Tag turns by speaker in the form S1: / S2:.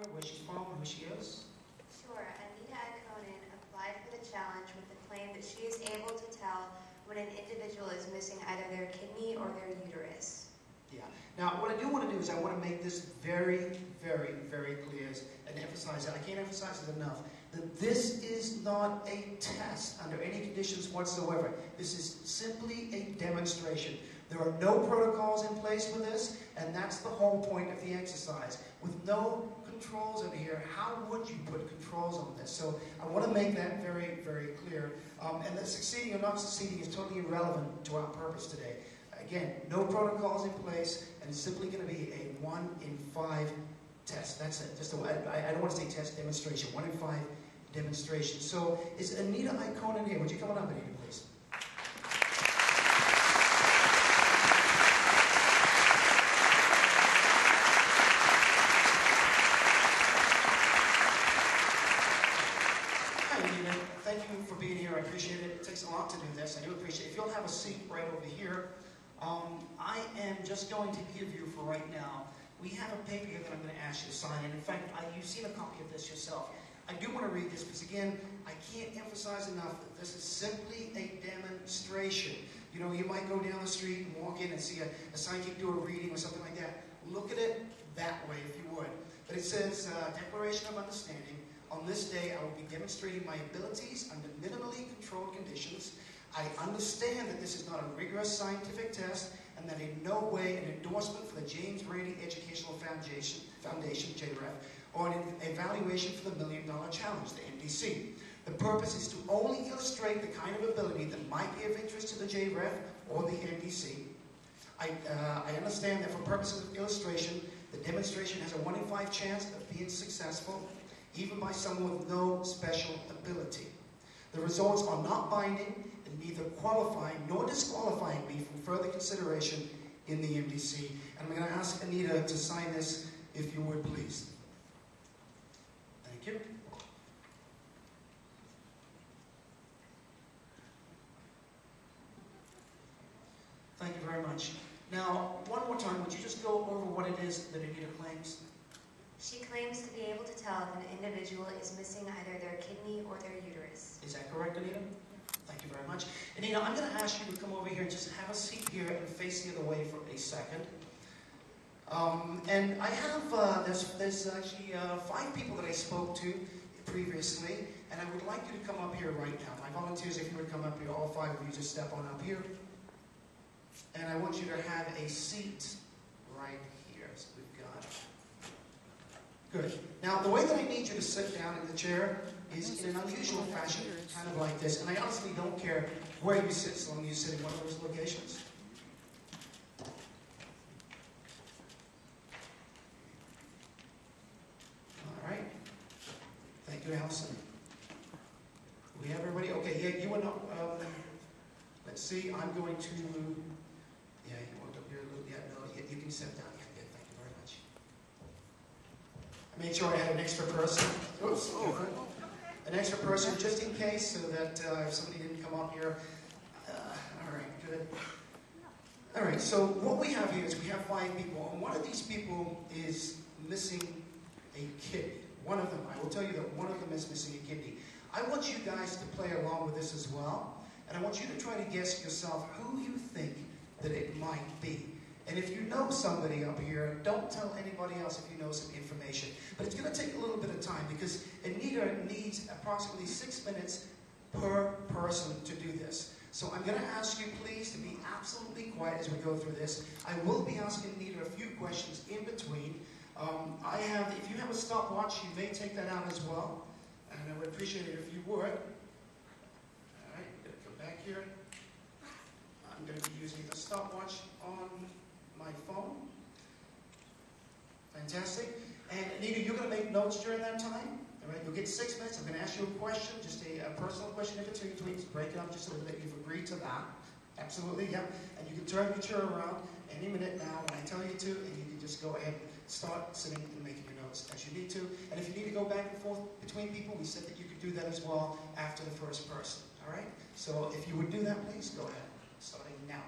S1: her, where she's from, who she is?
S2: Sure. Anita Ikonen applied for the challenge with the claim that she is able to tell when an individual is missing either their kidney or their uterus.
S1: Yeah. Now, what I do want to do is I want to make this very, very, very clear and emphasize it. I can't emphasize it enough. That this is not a test under any conditions whatsoever. This is simply a demonstration. There are no protocols in place for this, and that's the whole point of the exercise. With no controls in here, how would you put controls on this? So I want to make that very, very clear. And that succeeding or not succeeding is totally irrelevant to our purpose today. Again, no protocols in place, and it's simply going to be a 1 in 5 test. That's it. Just I don't want to say test, demonstration. 1 in 5 demonstration. So is Anita Ikonen here? Would you come on up, Anita, please? Hi, Anita. Thank you for being here. I appreciate it. It takes a lot to do this. I do appreciate it. If you'll have a seat right over here. I am just going to give you, for right now, we have a paper here that I'm going to ask you to sign. And in fact, you've seen a copy of this yourself. I do want to read this because, again, I can't emphasize enough that this is simply a demonstration. You know, you might go down the street and walk in and see a psychic do a reading or something like that. Look at it that way, if you would. But it says, Declaration of Understanding. On this day, I will be demonstrating my abilities under minimally controlled conditions. I understand that this is not a rigorous scientific test and that in no way an endorsement for the James Randi Educational Foundation, JREF, or an evaluation for the $1 Million Challenge, the MDC. The purpose is to only illustrate the kind of ability that might be of interest to the JREF or the MDC. I understand that for purposes of illustration, the demonstration has a 1 in 5 chance of being successful, even by someone with no special ability. The results are not binding and neither qualifying nor disqualifying me from further consideration in the MDC. And I'm going to ask Anita to sign this, if you would, please. Thank you. Thank you very much. Now, one more time, would you just go over what it is that Anita claims?
S2: She claims to be able to tell if an individual is missing either their kidney or their uterus.
S1: Is that correct, Anita? Thank you very much. Anita, I'm going to ask you to come over here and just have a seat here and face the other way for a second. And I have, there's actually 5 people that I spoke to previously, and I would like you to come up here right now. My volunteers, if you would come up here, all 5 of you just step on up here. And I want you to have a seat right here. So we've got... Good. Now, the way that I need you to sit down in the chair is in an unusual fashion, kind of like this. And I honestly don't care where you sit, so long as you sit in one of those locations. All right. Thank you, Alison. We have everybody? Okay, yeah, you and let's see, I'm going to... Yeah, you walked up here a little bit. No, you can sit down. Yeah, good. Thank you very much. I made sure I had an extra person. Oops. An extra person just in case, so that if somebody didn't come up here. All right, good. All right, so what we have here is we have 5 people, and one of these people is missing a kidney. One of them, I will tell you that one of them is missing a kidney. I want you guys to play along with this as well, and I want you to try to guess yourself who you think that it might be. And if you know somebody up here, don't tell anybody else if you know some information. But it's going to take a little bit of time because Anita needs approximately 6 minutes per person to do this. So I'm going to ask you please to be absolutely quiet as we go through this. I will be asking Anita a few questions in between. If you have a stopwatch, you may take that out as well. And I would appreciate it if you would. All right, I'm going to come back here. I'm going to be using the stopwatch on my phone. Fantastic. And Anita, you're going to make notes during that time. All right, you'll get 6 minutes. I'm going to ask you a question, just a personal question in between. Please break it up just a little bit. You've agreed to that. Absolutely, yep. And you can turn your chair around any minute now when I tell you to, and you can just go ahead and start sitting and making your notes as you need to. And if you need to go back and forth between people, we said that you could do that as well after the first person. All right? So if you would do that, please go ahead. Starting now.